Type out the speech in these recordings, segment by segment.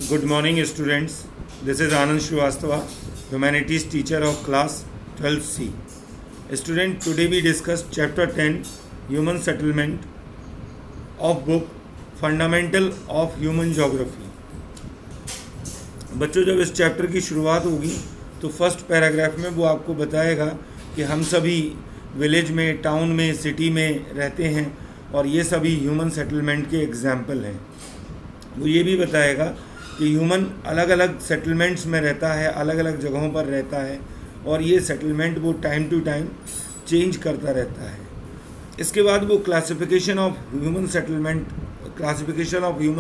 Good morning, students. This is Anand Shrivastava, Humanities teacher of class 12C. Student, today we discuss chapter 10, Human Settlement of book Fundamental of Human Geography. बच्चों, जब इस chapter की शुरुआत होगी तो first paragraph में वो आपको बताएगा कि हम सभी विलेज में, टाउन में, सिटी में रहते हैं और ये सभी ह्यूमन सेटलमेंट के एग्जाम्पल हैं। वो ये भी बताएगा कि ह्यूमन अलग अलग सेटलमेंट्स में रहता है, अलग अलग जगहों पर रहता है और ये सेटलमेंट वो टाइम टू टाइम चेंज करता रहता है। इसके बाद वो classification of human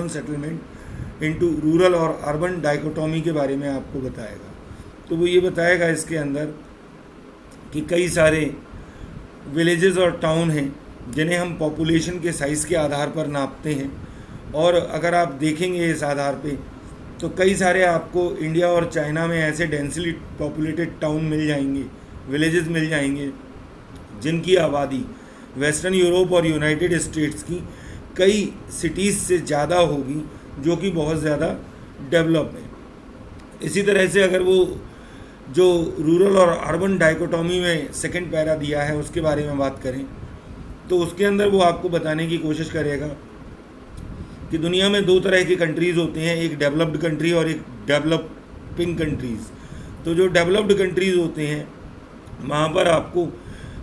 settlement into rural और अर्बन डाइकोटॉमी के बारे में आपको बताएगा। तो वो ये बताएगा इसके अंदर कि कई सारे विलेजेस और टाउन हैं जिन्हें हम पॉपुलेशन के साइज़ के आधार पर नापते हैं, और अगर आप देखेंगे इस आधार पे तो कई सारे आपको इंडिया और चाइना में ऐसे डेंसली पॉपुलेटेड टाउन मिल जाएंगे, विलेजेस मिल जाएंगे जिनकी आबादी वेस्टर्न यूरोप और यूनाइटेड स्टेट्स की कई सिटीज़ से ज़्यादा होगी, जो कि बहुत ज़्यादा डेवलप है। इसी तरह से अगर वो जो रूरल और अर्बन डाइकोटॉमी में सेकंड पैरा दिया है उसके बारे में बात करें तो उसके अंदर वो आपको बताने की कोशिश करेगा कि दुनिया में दो तरह की कंट्रीज़ होते हैं, एक डेवलप्ड कंट्री और एक डेवलपिंग कंट्रीज़। तो जो डेवलप्ड कंट्रीज़ होते हैं वहाँ पर आपको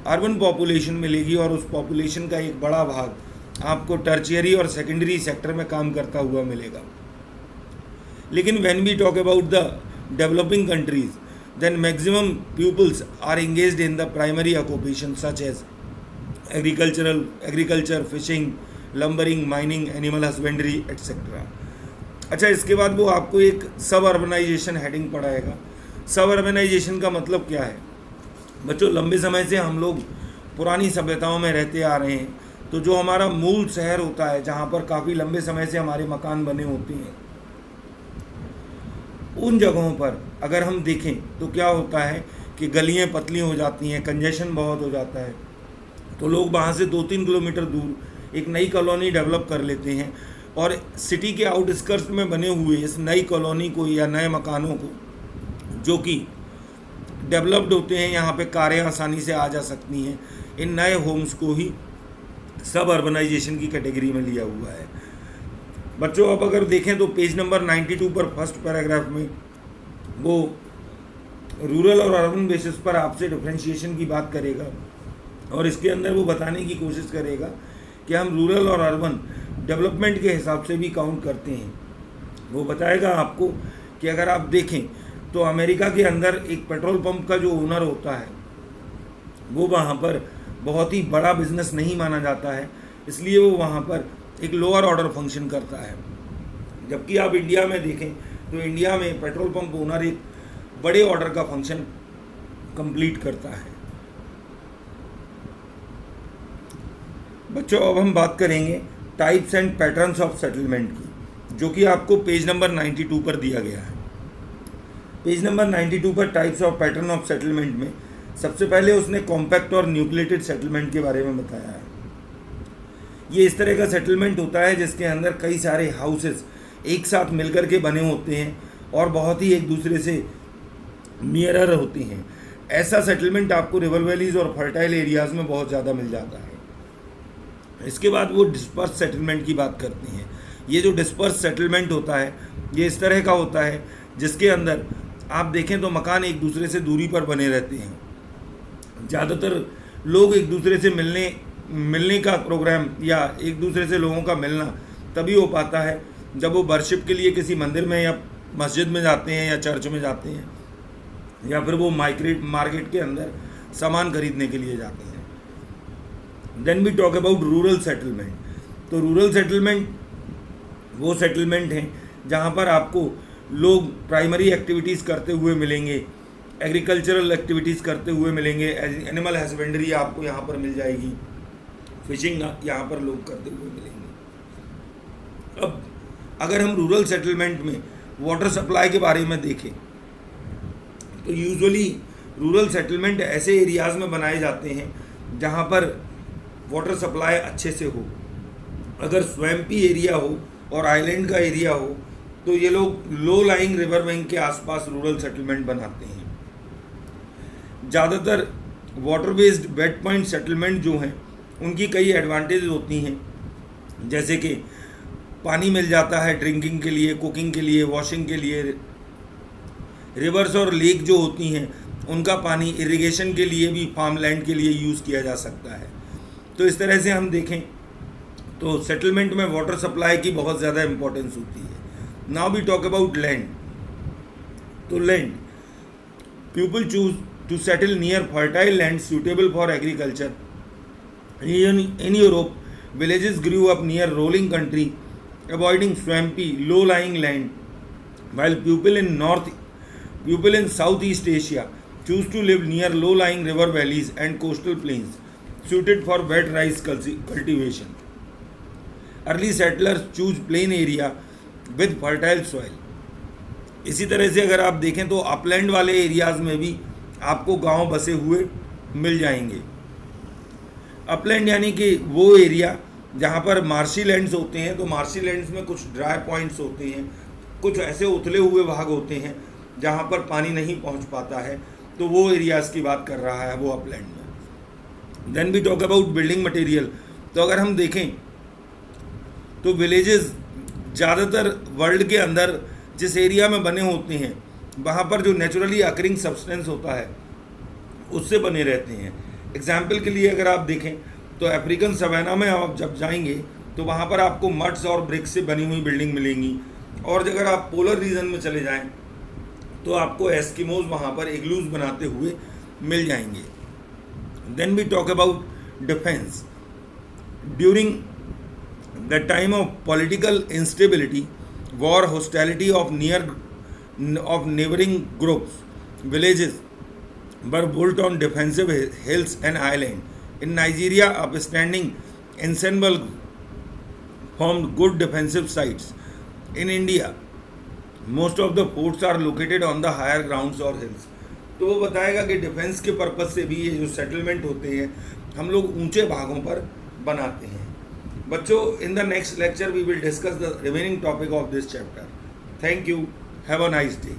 अर्बन पॉपुलेशन मिलेगी और उस पॉपुलेशन का एक बड़ा भाग आपको टर्शियरी और सेकेंडरी सेक्टर में काम करता हुआ मिलेगा। लेकिन when we talk about the developing countries, then maximum pupils are engaged in the primary occupations such as agriculture, fishing, lumbering, mining, animal husbandry, etc. अच्छा, इसके बाद वो आपको एक सब अर्बनाइजेशन हेडिंग पढ़ाएगा। सब अर्बनाइजेशन का मतलब क्या है? बच्चों, लंबे समय से हम लोग पुरानी सभ्यताओं में रहते आ रहे हैं, तो जो हमारा मूल शहर होता है जहाँ पर काफ़ी लंबे समय से हमारे मकान बने होते हैं, उन जगहों पर अगर हम देखें तो क्या होता है कि गलियां पतली हो जाती हैं, कंजेशन बहुत हो जाता है, तो लोग वहाँ से 2-3 किलोमीटर दूर एक नई कॉलोनी डेवलप कर लेते हैं और सिटी के आउटस्कर्ट्स में बने हुए इस नई कॉलोनी को या नए मकानों को, जो कि डेवलप्ड होते हैं, यहाँ पे कारें आसानी से आ जा सकती हैं, इन नए होम्स को ही सब अर्बनाइजेशन की कैटेगरी में लिया हुआ है। बच्चों, अब अगर देखें तो पेज नंबर 92 पर फर्स्ट पैराग्राफ में वो रूरल और अर्बन बेसिस पर आपसे डिफरेंशिएशन की बात करेगा और इसके अंदर वो बताने की कोशिश करेगा कि हम रूरल और अर्बन डेवलपमेंट के हिसाब से भी काउंट करते हैं। वो बताएगा आपको कि अगर आप देखें तो अमेरिका के अंदर एक पेट्रोल पंप का जो ओनर होता है वो वहाँ पर बहुत ही बड़ा बिजनेस नहीं माना जाता है, इसलिए वो वहाँ पर एक लोअर ऑर्डर फंक्शन करता है। जबकि आप इंडिया में देखें तो इंडिया में पेट्रोल पंप ओनर एक बड़े ऑर्डर का फंक्शन कंप्लीट करता है। बच्चों, अब हम बात करेंगे types and patterns of settlement की, जो कि आपको पेज नंबर 92 पर दिया गया है। पेज नंबर 92 पर types of pattern of settlement में सबसे पहले उसने कॉम्पैक्ट और न्यूक्लिएटेड सेटलमेंट के बारे में बताया है। ये इस तरह का सेटलमेंट होता है जिसके अंदर कई सारे हाउसेस एक साथ मिलकर के बने होते हैं और बहुत ही एक दूसरे से नियरर होते हैं। ऐसा सेटलमेंट आपको रिवर वैलीज और फर्टाइल एरियाज़ में बहुत ज़्यादा मिल जाता है। इसके बाद वो डिस्पर्स सेटलमेंट की बात करते हैं। ये जो डिस्पर्स सेटलमेंट होता है ये इस तरह का होता है जिसके अंदर आप देखें तो मकान एक दूसरे से दूरी पर बने रहते हैं। ज़्यादातर लोग एक दूसरे से मिलने का प्रोग्राम या एक दूसरे से लोगों का मिलना तभी हो पाता है जब वो वर्शिप के लिए किसी मंदिर में या मस्जिद में जाते हैं या चर्च में जाते हैं, या फिर वो मार्केट के अंदर सामान खरीदने के लिए जाते हैं। Then we talk about rural settlement. तो रूरल सेटलमेंट वो सेटलमेंट हैं जहाँ पर आपको लोग प्राइमरी एक्टिविटीज़ करते हुए मिलेंगे, एग्रीकल्चरल एक्टिविटीज़ करते हुए मिलेंगे, एनिमल हस्बेंड्री आपको यहाँ पर मिल जाएगी, फिशिंग यहाँ पर लोग करते हुए मिलेंगे। अब अगर हम रूरल सेटलमेंट में वाटर सप्लाई के बारे में देखें तो यूजुअली रूरल सेटलमेंट ऐसे एरियाज़ में बनाए जाते हैं जहाँ पर वाटर सप्लाई अच्छे से हो। अगर स्वैम्पी एरिया हो और आइलैंड का एरिया हो तो ये लोग लो लाइंग रिवर बैंक के आसपास रूरल सेटलमेंट बनाते हैं। ज़्यादातर water based bed point settlement जो हैं उनकी कई एडवांटेज होती हैं, जैसे कि पानी मिल जाता है ड्रिंकिंग के लिए, कुकिंग के लिए, वॉशिंग के लिए। रिवर्स और लेक जो होती हैं उनका पानी इरिगेशन के लिए भी, फार्म लैंड के लिए यूज़ किया जा सकता है। तो इस तरह से हम देखें तो सेटलमेंट में वाटर सप्लाई की बहुत ज़्यादा इम्पोर्टेंस होती है। Now we talk about land. तो land, people choose to settle near fertile land suitable for agriculture. In Europe, villages grew up near rolling country, avoiding swampy, low-lying land, while people in Southeast Asia choose to live near low-lying river valleys and coastal plains, suited for wet rice cultivation. Early settlers choose plain area with fertile soil. इसी तरह से अगर आप देखें तो upland वाले areas में भी आपको गांव बसे हुए मिल जाएंगे। अपलैंड यानी कि वो एरिया जहाँ पर मार्शी लैंड्स होते हैं, तो मार्शी लैंड्स में कुछ ड्राई पॉइंट्स होते हैं, कुछ ऐसे उथले हुए भाग होते हैं जहाँ पर पानी नहीं पहुँच पाता है, तो वो एरियाज़ की बात कर रहा है वो अपलैंड में। Then we talk about building material. तो अगर हम देखें तो विलेजेस ज़्यादातर वर्ल्ड के अंदर जिस एरिया में बने होते हैं वहाँ पर जो नेचुरली अकरिंग सब्सटेंस होता है उससे बने रहते हैं। एग्जाम्पल के लिए अगर आप देखें तो अफ्रीकन सवाना में आप जब जाएंगे तो वहाँ पर आपको मड्स और ब्रिक्स से बनी हुई बिल्डिंग मिलेंगी, और अगर आप पोलर रीजन में चले जाएं तो आपको एस्किमोज वहाँ पर इग्लूज बनाते हुए मिल जाएंगे। Then we talk about defence. During the time of political instability, war, hostility of neighboring groups, villages were built on defensive hills and islands. In Nigeria, upstanding ensembles formed good defensive sites. In India, most of the forts are located on the higher grounds or hills. तो वो बताएगा कि defence के purpose से भी ये जो settlement होते हैं हम लोग ऊंचे भागों पर बनाते हैं। बच्चों, in the next lecture we will discuss the remaining topic of this chapter. Thank you. Have a nice day.